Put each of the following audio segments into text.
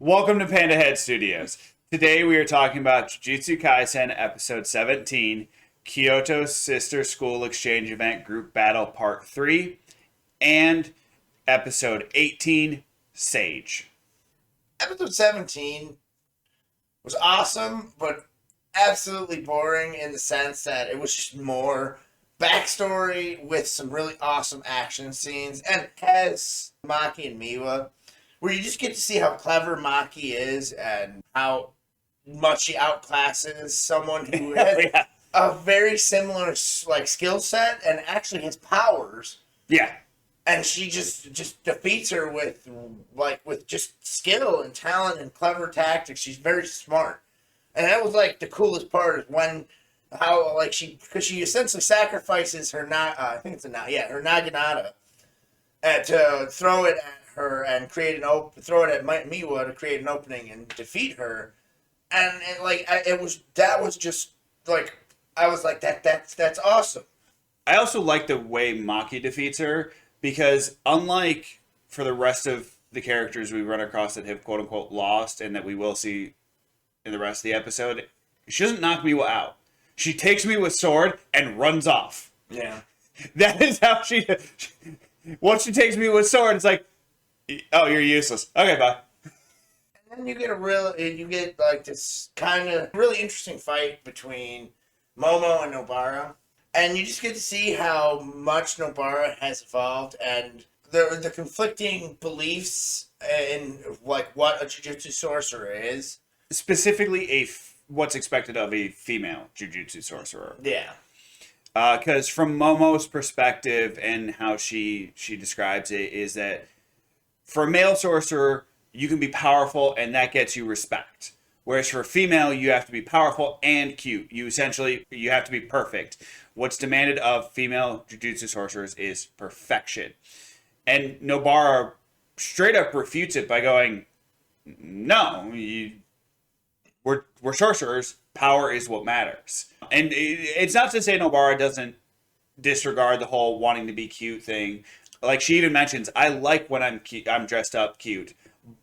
Welcome to Panda Head Studios. Today we are talking about Jujutsu Kaisen Episode 17, Kyoto Sister School Exchange Event Group Battle Part 3, and Episode 18, Sage. Episode 17 was awesome, but absolutely boring in the sense that it was just more backstory with some really awesome action scenes. And it has Maki and Miwa, where you just get to see how clever Maki is and how much she outclasses someone who has Yeah. a very similar skill set and actually has powers. Yeah. And she just defeats her with just skill and talent and clever tactics. She's very smart, and that was like the coolest part is when because she essentially sacrifices her I think it's her naginata to throw it at her and throw it at Miwa to create an opening and defeat her, and I was like that's awesome. I also like the way Maki defeats her because, unlike for the rest of the characters we run across that have quote unquote lost and that we will see in the rest of the episode, she doesn't knock Miwa out. She takes me with sword and runs off. Yeah. That is how she. Once she takes me with sword, it's like, oh, you're useless. Okay, bye. And then you get like this kind of really interesting fight between Momo and Nobara. And you just get to see how much Nobara has evolved and the conflicting beliefs in what a Jujutsu sorcerer is. Specifically, what's expected of a female Jujutsu sorcerer. Yeah. Because from Momo's perspective and how she describes it is that for a male sorcerer, you can be powerful and that gets you respect. Whereas for a female, you have to be powerful and cute. You have to be perfect. What's demanded of female Jujutsu sorcerers is perfection. And Nobara straight up refutes it by going, no, we're sorcerers. Power is what matters. And it's not to say Nobara doesn't disregard the whole wanting to be cute thing. Like she even mentions, I like when I'm dressed up cute,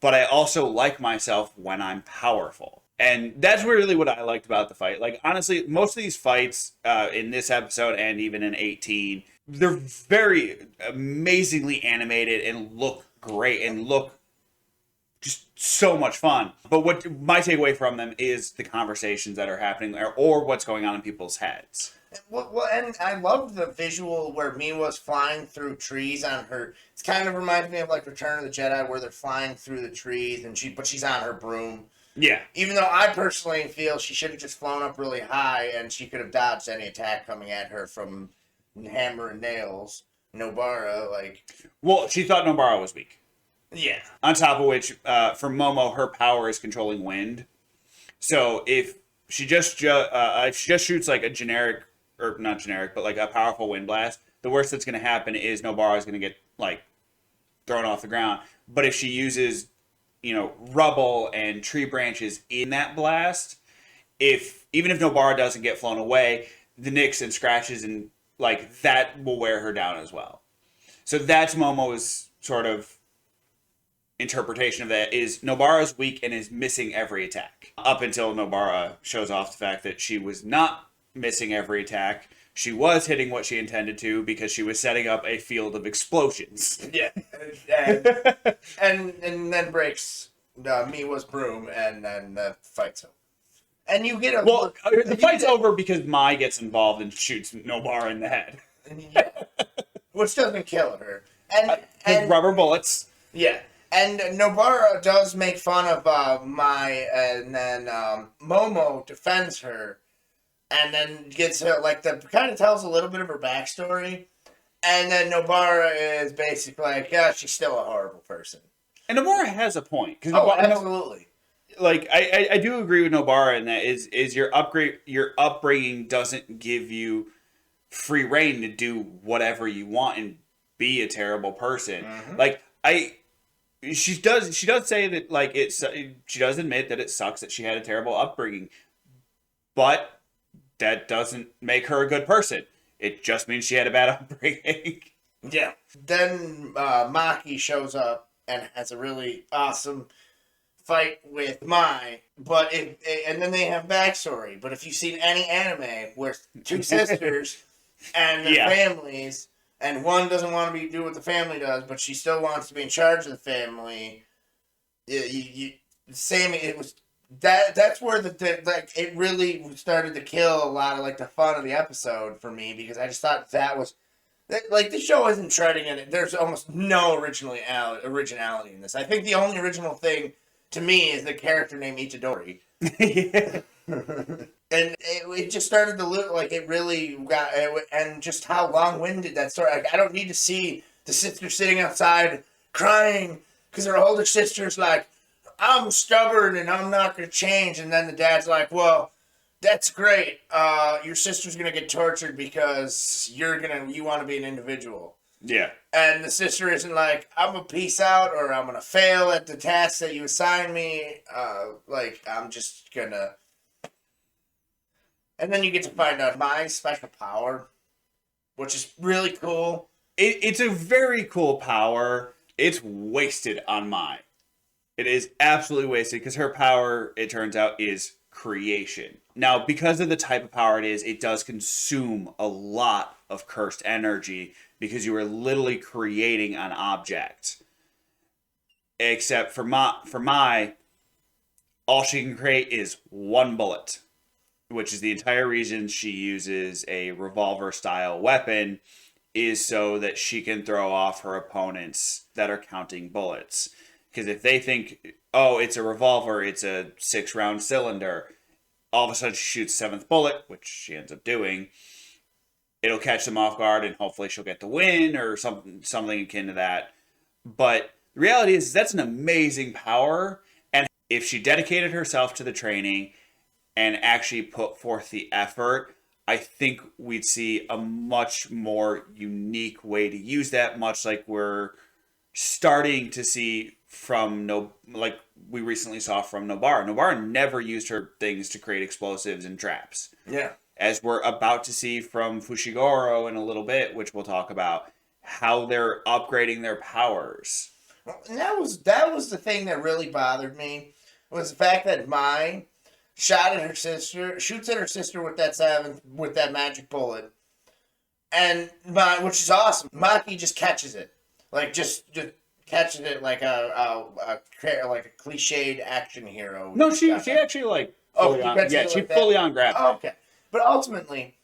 but I also like myself when I'm powerful. And that's really what I liked about the fight. Like, honestly, most of these fights in this episode and even in 18, they're very amazingly animated and look great and look just so much fun. But what my takeaway from them is the conversations that are happening or what's going on in people's heads. Well, and I loved the visual where Miwa's flying through trees on her. It kind of reminds me of like Return of the Jedi, where they're flying through the trees and she's on her broom. Yeah. Even though I personally feel she should have just flown up really high and she could have dodged any attack coming at her from hammer and nails. Nobara, Well, she thought Nobara was weak. Yeah. On top of which, for Momo, her power is controlling wind. So if she just shoots like a generic, or not generic, but like a powerful wind blast, the worst that's going to happen is Nobara is going to get like thrown off the ground. But if she uses, rubble and tree branches in that blast, even if Nobara doesn't get flown away, the nicks and scratches and like that will wear her down as well. So that's Momo's sort of interpretation of that is Nobara's weak and is missing every attack. Up until Nobara shows off the fact that she was not missing every attack. She was hitting what she intended to because she was setting up a field of explosions. Yeah. And then breaks Miwa's broom and then the fight's over. And you get the fight's over because Mai gets involved and shoots Nobara in the head. Yeah. Which doesn't kill her. And rubber bullets. Yeah. And Nobara does make fun of Mai, and then Momo defends her, and then gets her, kind of tells a little bit of her backstory, and then Nobara is basically like, yeah, she's still a horrible person. And Nobara has a point. Absolutely. I do agree with Nobara in that is your upbringing doesn't give you free reign to do whatever you want and be a terrible person. Mm-hmm. She does say that she does admit that it sucks that she had a terrible upbringing, but that doesn't make her a good person. It just means she had a bad upbringing. Yeah. Then Maki shows up and has a really awesome fight with Mai, but and then they have backstory. But if you've seen any anime where two sisters and their families, and one doesn't want to do what the family does, but she still wants to be in charge of the family, same. It was that's where like it really started to kill a lot of like the fun of the episode for me, because I just thought that was. Like, the show isn't treading in it. There's almost no originality in this. I think the only original thing, to me, is the character named Itadori. And it just started to look like it really got... And just how long-winded that story... Like, I don't need to see the sister sitting outside crying because her older sister's like, I'm stubborn and I'm not going to change. And then the dad's like, well... That's great. Your sister's gonna get tortured because you want to be an individual. Yeah. And the sister isn't like, I'm gonna peace out or I'm gonna fail at the task that you assign me. I'm just gonna. And then you get to find out my special power, which is really cool. It's a very cool power. It's wasted on Mai. It is absolutely wasted because her power, it turns out, is creation. Now, because of the type of power it is, it does consume a lot of cursed energy because you are literally creating an object. Except for Mai, all she can create is one bullet, which is the entire reason she uses a revolver-style weapon, is so that she can throw off her opponents that are counting bullets. Because if they think, oh, it's a revolver, it's a 6-round cylinder, all of a sudden she shoots a 7th bullet, which she ends up doing, it'll catch them off guard and hopefully she'll get the win or something akin to that. But the reality is that's an amazing power, and if she dedicated herself to the training and actually put forth the effort, I think we'd see a much more unique way to use that, much like we're starting to see like we recently saw from Nobara. Nobara never used her things to create explosives and traps. Yeah. As we're about to see from Fushiguro in a little bit, which we'll talk about, how they're upgrading their powers. And that was the thing that really bothered me, was the fact that Mai shoots at her sister with that magic bullet, and which is awesome. Maki just catches it, like just catches it like a cliched action hero. No, she actually like she fully on grabbed. Oh, okay, but ultimately,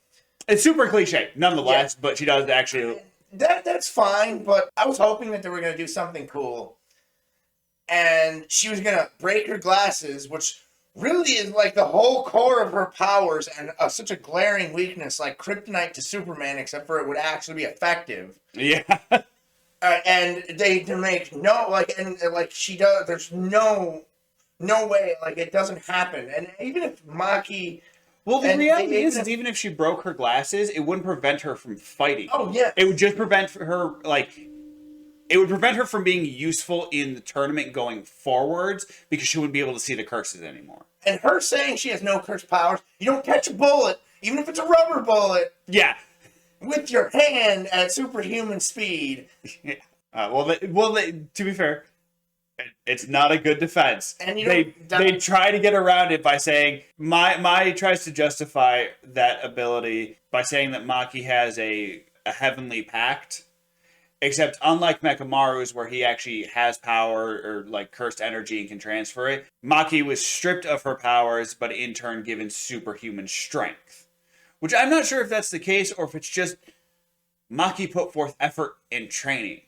it's super cliche, nonetheless. Yeah. But she does actually. That's fine, but I was hoping that they were gonna do something cool, and she was gonna break her glasses, which really is like the whole core of her powers, and such a glaring weakness, like kryptonite to Superman, except for it would actually be effective. Yeah. And they make she does. There's no way, like, it doesn't happen. And even if Maki, well, the reality is even if she broke her glasses, it wouldn't prevent her from fighting. Oh yeah, it would just prevent her from being useful in the tournament going forwards, because she wouldn't be able to see the curses anymore. And her saying she has no curse powers, you don't catch a bullet, even if it's a rubber bullet. Yeah. With your hand at superhuman speed. Yeah. To be fair, it's not a good defense. And they try to get around it by saying Mai tries to justify that ability by saying that Maki has a heavenly pact. Except unlike Mekamaru's, where he actually has power or like cursed energy and can transfer it, Maki was stripped of her powers, but in turn given superhuman strength. Which I'm not sure if that's the case, or if it's just Maki put forth effort in training.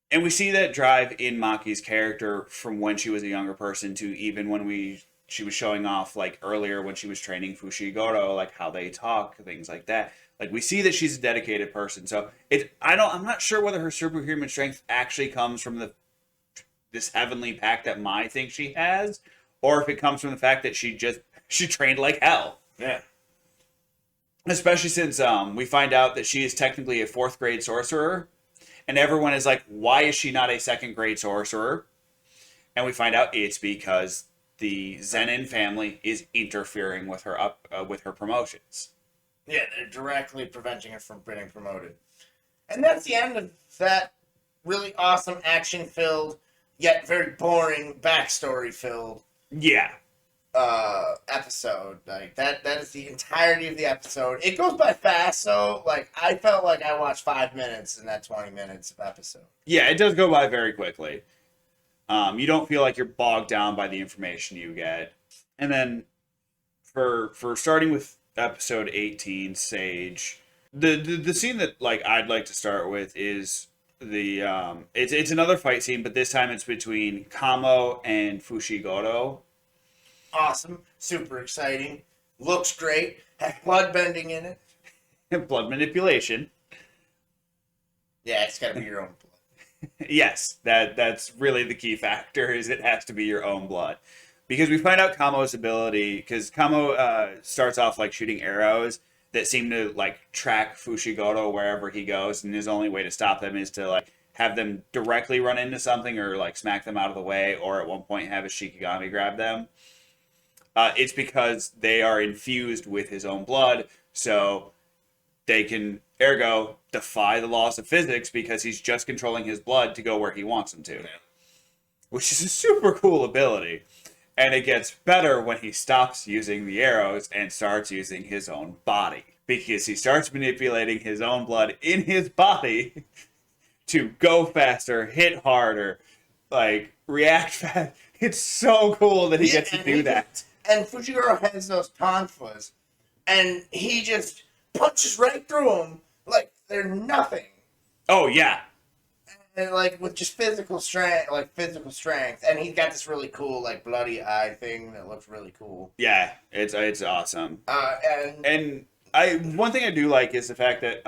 And we see that drive in Maki's character from when she was a younger person to even when she was showing off, like, earlier when she was training Fushiguro, like how they talk, things like that. Like, we see that she's a dedicated person. So I'm not sure whether her superhuman strength actually comes from this heavenly pact that Mai thinks she has, or if it comes from the fact that she trained like hell. Yeah. Especially since we find out that she is technically a 4th grade sorcerer. And everyone is like, why is she not a 2nd grade sorcerer? And we find out it's because the Zenin family is interfering with her with her promotions. Yeah, they're directly preventing her from getting promoted. And that's the end of that really awesome action-filled yet very boring backstory filled Yeah. episode. Like that is the entirety of the episode. It goes by fast, so like I felt like I watched 5 minutes in that 20 minutes of episode. Yeah, it does go by very quickly. You don't feel like you're bogged down by the information you get. And then for starting with episode 18, Sage, the scene that like I'd like to start with is the it's another fight scene, but this time it's between Kamo and Fushiguro. Awesome, super exciting, looks great, has blood bending in it. Blood manipulation. Yeah, it's got to be your own blood. Yes, that's really the key factor, is it has to be your own blood. Because we find out Kamo's ability, because Kamo starts off like shooting arrows that seem to like track Fushiguro wherever he goes, and his only way to stop them is to like have them directly run into something or like smack them out of the way, or at one point have a Shikigami grab them. It's because they are infused with his own blood, so they can, ergo, defy the laws of physics because he's just controlling his blood to go where he wants him to. Which is a super cool ability. And it gets better when he stops using the arrows and starts using his own body. Because he starts manipulating his own blood in his body to go faster, hit harder, like, react fast. It's so cool that he gets to do that. And Fushiguro has those tonfas, and he just punches right through them like they're nothing. Oh, yeah. And like with just physical strength, and he's got this really cool like bloody eye thing that looks really cool. Yeah, it's awesome. And One thing I do like is the fact that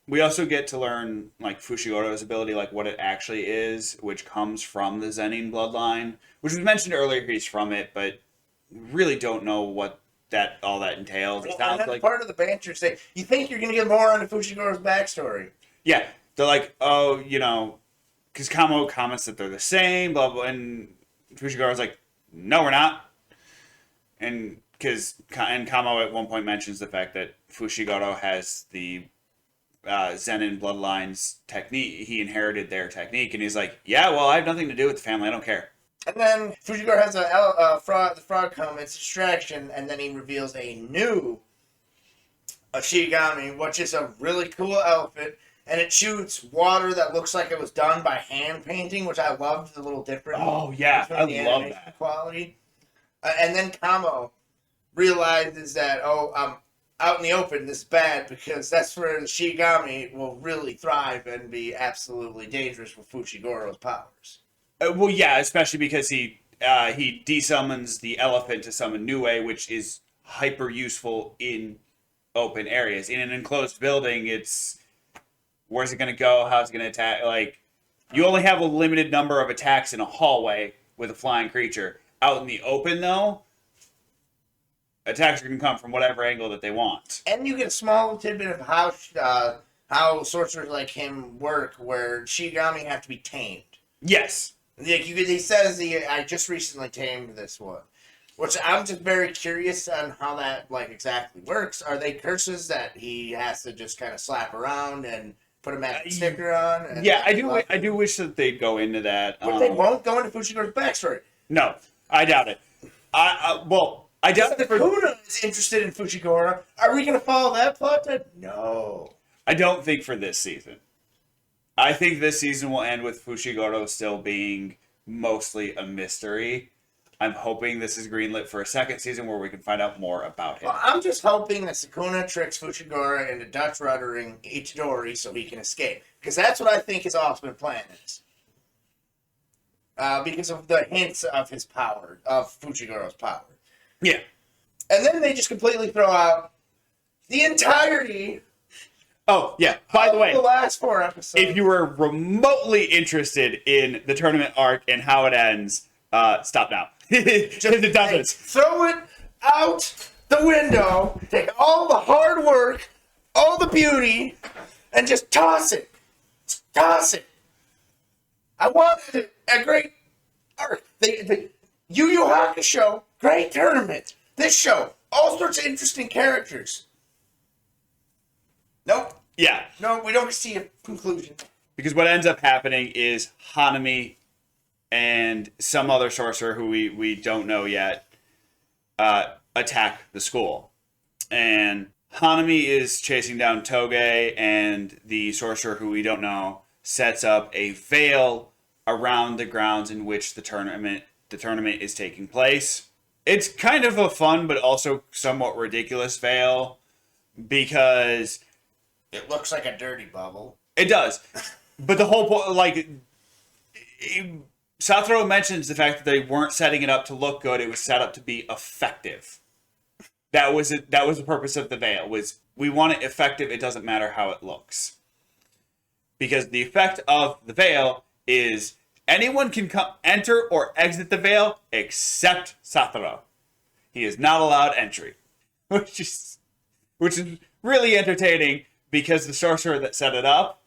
we also get to learn like Fushiguro's ability, like what it actually is, which comes from the Zenin bloodline, which was mentioned earlier. He's from it, but really don't know what all that entails. It sounds that's like part of the banter. Say you think you're gonna get more on the Fushiguro's backstory. Yeah, they're like, oh, because Kamo comments that they're the same, blah blah, and Fushiguro's like, no, we're not, and Kamo at one point mentions the fact that Fushiguro has the Zenin bloodline's technique. He inherited their technique, and he's like, yeah, well, I have nothing to do with the family. I don't care. And then Fushiguro has the frog come, it's a distraction, and then he reveals a new Shikigami, which is a really cool outfit, and it shoots water that looks like it was done by hand painting, which I loved, a little different. Oh, yeah, I love that. Quality. And then Kamo realizes that, I'm out in the open, this is bad, because that's where the Shikigami will really thrive and be absolutely dangerous with Fushiguro's powers. Well, yeah, especially because he desummons the elephant to summon Nue, which is hyper useful in open areas. In an enclosed building, it's where's it going to go? How's it going to attack? Like, you only have a limited number of attacks in a hallway with a flying creature. Out in the open, though, attacks can come from whatever angle that they want. And you get a small tidbit of how sorcerers like him work, where Shikigami have to be tamed. Yes. Like he says, I just recently tamed this one, which I'm just very curious on how that like exactly works. Are they curses that he has to just kind of slap around and put a magic sticker on? Yeah, I do wish that they'd go into that. But they won't go into Fushigoro's backstory. No, I doubt it. I doubt that Kuna is interested in Fushiguro. Are we going to follow that plot? No. I don't think for this season. I think this season will end with Fushiguro still being mostly a mystery. I'm hoping this is greenlit for a second season where we can find out more about him. Well, I'm just hoping that Sukuna tricks Fushiguro into Dutch ruddering Itadori so he can escape. Because that's what I think his ultimate plan is. Because of the hints of his power, of Fushiguro's power. Yeah. And then they just completely throw out the entirety. Oh, yeah. By the way, the last 4 episodes. If you were remotely interested in the tournament arc and how it ends, stop now. Just it doesn't. Throw it out the window, take all the hard work, all the beauty, and just toss it. Just toss it. I wanted a great arc. The Yu Yu Hakusho, great tournament. This show, all sorts of interesting characters. Nope. Yeah. No, we don't see a conclusion. Because what ends up happening is Hanami and some other sorcerer who we don't know yet attack the school. And Hanami is chasing down Toge, and the sorcerer who we don't know sets up a veil around the grounds in which the tournament is taking place. It's kind of a fun but also somewhat ridiculous veil because It looks like a dirty bubble. it does. But the whole point, like, Satoru mentions the fact that they weren't setting it up to look good; it was set up to be effective. That was it. That was the purpose of the veil. Was we want it effective? It doesn't matter how it looks, because the effect of the veil is anyone can enter or exit the veil except Satoru. He is not allowed entry, which is really entertaining because the sorcerer that set it up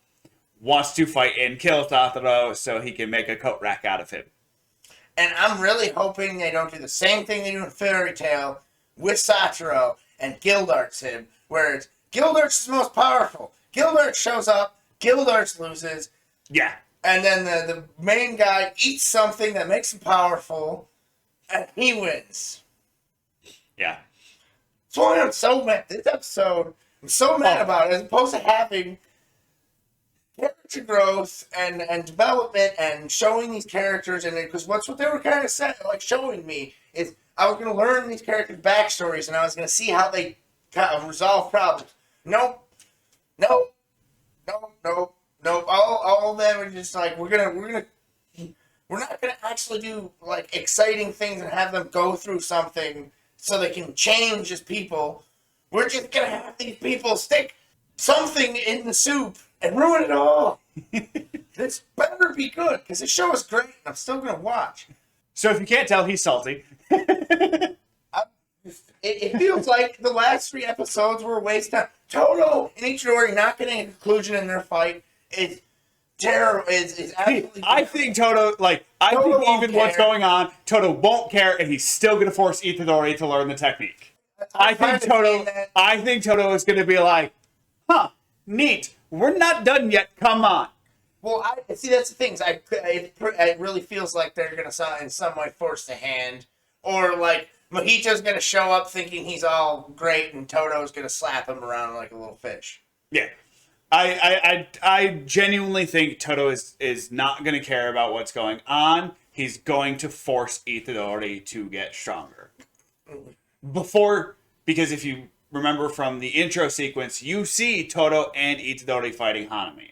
wants to fight and kill Satoru so he can make a coat rack out of him. And I'm really hoping they don't do the same thing they do in Fairy Tail with Satoru and Gildarts him, where it's Gildarts is most powerful. Gildarts shows up, Gildarts loses, Yeah. and then the main guy eats something that makes him powerful, and he wins. Yeah. That's why I'm so mad. This episode, I'm so mad about it, as opposed to having character growth and development and showing these characters, and because what's what they were kind of saying, like showing me is I was going to learn these characters' backstories and I was going to see how they kind of resolve problems. Nope. All of them are just like we're not gonna actually do like exciting things and have them go through something so they can change as people. We're just gonna have these people stick something in the soup and ruin it all. This better be good because this show is great and I'm still gonna watch. So if you can't tell, he's salty. It feels like the last 3 episodes were a waste of time. Toto and Ichidori not getting a conclusion in their fight is terrible. Is absolutely. I think Toto, like, I Toto think won't even what's care. going on, Toto won't care, and he's still going to force Itadori to learn the technique. I think Toto is going to be like, huh, neat. We're not done yet. Come on. Well, I see. That's the things. It really feels like they're gonna in some way force the hand, or like Mojica's gonna show up thinking he's all great, and Toto's gonna slap him around like a little fish. Yeah. I genuinely think Toto is not going to care about what's going on. He's going to force Itadori to get stronger. Because if you remember from the intro sequence, you see Toto and Itadori fighting Hanami.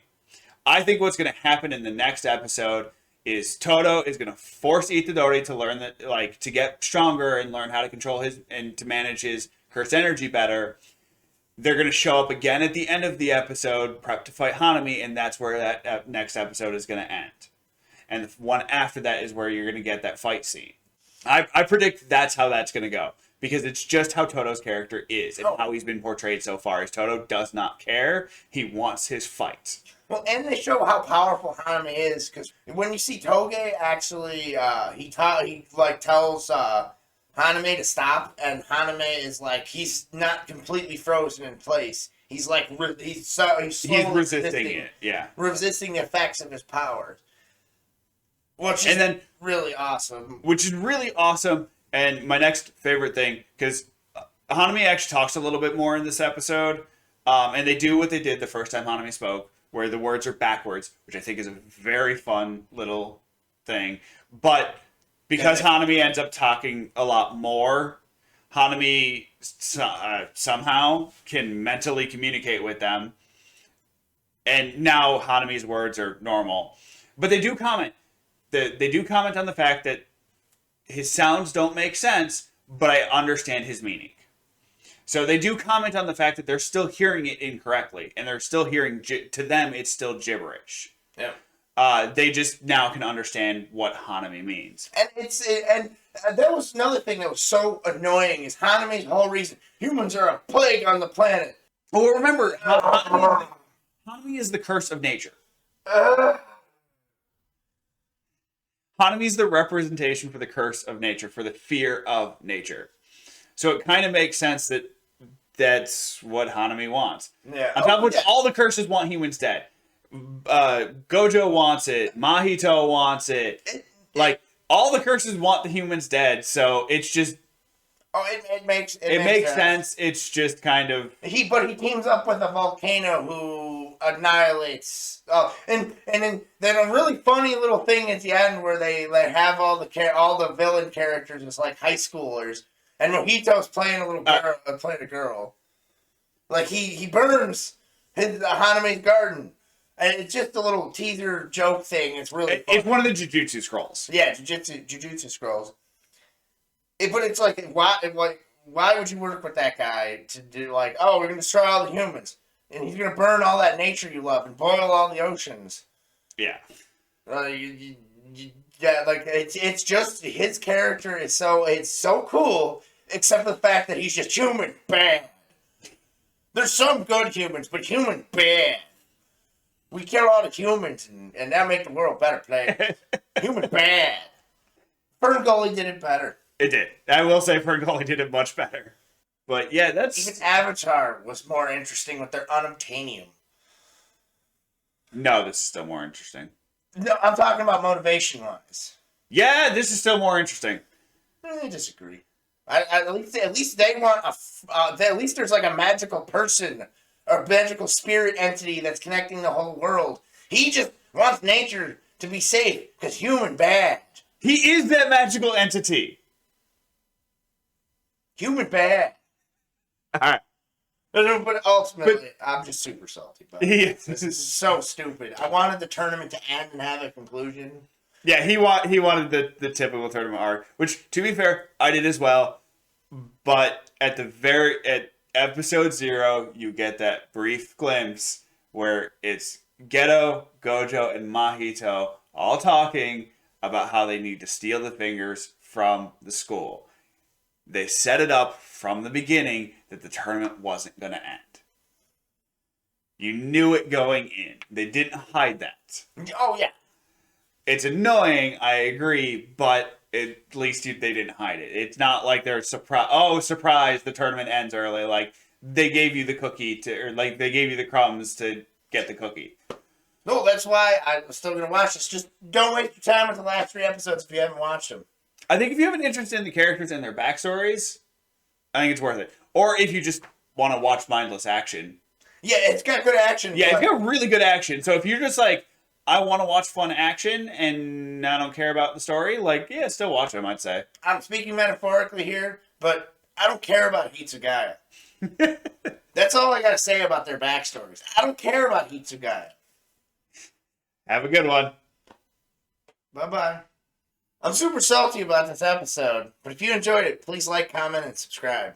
I think what's going to happen in the next episode is Toto is going to force Itadori to learn that, like, to get stronger and learn how to control his and to manage his cursed energy better. They're going to show up again at the end of the episode, prep to fight Hanami, and that's where that next episode is going to end. And the one after that is where you're going to get that fight scene. I predict that's how that's going to go. Because it's just how Toto's character is and how he's been portrayed so far. Is Toto does not care. He wants his fight. Well, and they show how powerful Hanami is, because when you see Toge, actually, he tells Hanami to stop, and Hanami is like, he's not completely frozen in place. He's like, he's resisting it, yeah. Resisting the effects of his powers. Which is really awesome. Which is really awesome, and my next favorite thing, because Hanami actually talks a little bit more in this episode, and they do what they did the first time Hanami spoke, where the words are backwards, which I think is a very fun little thing. But because Hanami ends up talking a lot more, Hanami somehow can mentally communicate with them. And now Hanami's words are normal. But they do comment. They do comment on the fact that his sounds don't make sense, but I understand his meaning. So they do comment on the fact that they're still hearing it incorrectly, and they're still hearing, to them, it's still gibberish. Yeah. They just now can understand what Hanami means. And that was another thing that was so annoying, is Hanami's whole reason. Humans are a plague on the planet. Well, remember, Hanami is the curse of nature. Hanami is the representation for the curse of nature, for the fear of nature. So it kind of makes sense that that's what Hanami wants. Yeah. On top of which, all the curses want humans dead. Gojo wants it. Mahito wants it. Like, all the curses want the humans dead, so it's just... Oh, it makes sense. It's just kind of... But he teams up with a volcano who annihilates... Oh, and then a really funny little thing at the end where they have all the villain characters as, like, high schoolers. And Mojito's playing a girl. Like, he burns Haname's garden. And it's just a little teaser joke thing. It's really fun. It's one of the Jujutsu scrolls. Yeah, Jujutsu scrolls. But it's like, why would you work with that guy to do, like, oh, we're going to destroy all the humans. And he's going to burn all that nature you love and boil all the oceans. Yeah. Yeah, like, it's just, his character is so cool, except for the fact that he's just human bad. There's some good humans, but human bad. We kill all the humans, and that make the world a better place. Human bad. Ferngully did it better. It did. I will say Ferngully did it much better. But yeah, that's... Even Avatar was more interesting with their unobtainium. No, this is still more interesting. No, I'm talking about motivation-wise. Yeah, this is still more interesting. I disagree. At least they want at least there's like a magical person or magical spirit entity that's connecting the whole world. He just wants nature to be safe because human bad. He is that magical entity. Human bad. All right. But ultimately, I'm just super salty about it. This is so stupid. I wanted the tournament to end and have a conclusion. Yeah, he wanted the typical tournament arc, which, to be fair, I did as well. But at episode 0, you get that brief glimpse where it's Geto, Gojo, and Mahito all talking about how they need to steal the fingers from the school. They set it up from the beginning that the tournament wasn't going to end. You knew it going in. They didn't hide that. Oh, yeah. It's annoying, I agree, but at least they didn't hide it. It's not like they're surprised. Oh, surprise! The tournament ends early. like they gave you the cookie they gave you the crumbs to get the cookie. No, that's why I'm still gonna watch this. Just don't waste your time with the last 3 episodes if you haven't watched them. I think if you have an interest in the characters and their backstories, I think it's worth it. Or if you just want to watch mindless action. Yeah, it's got good action. Yeah, it's got really good action. So if you're just like, I want to watch fun action and I don't care about the story, yeah, still watch them, I'd say. I'm speaking metaphorically here, but I don't care about Hitsugaya. That's all I gotta say about their backstories. I don't care about Hitsugaya. Have a good one. Bye-bye. I'm super salty about this episode, but if you enjoyed it, please like, comment, and subscribe.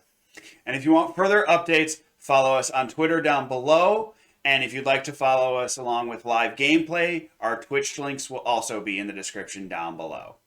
And if you want further updates, follow us on Twitter down below. And if you'd like to follow us along with live gameplay, our Twitch links will also be in the description down below.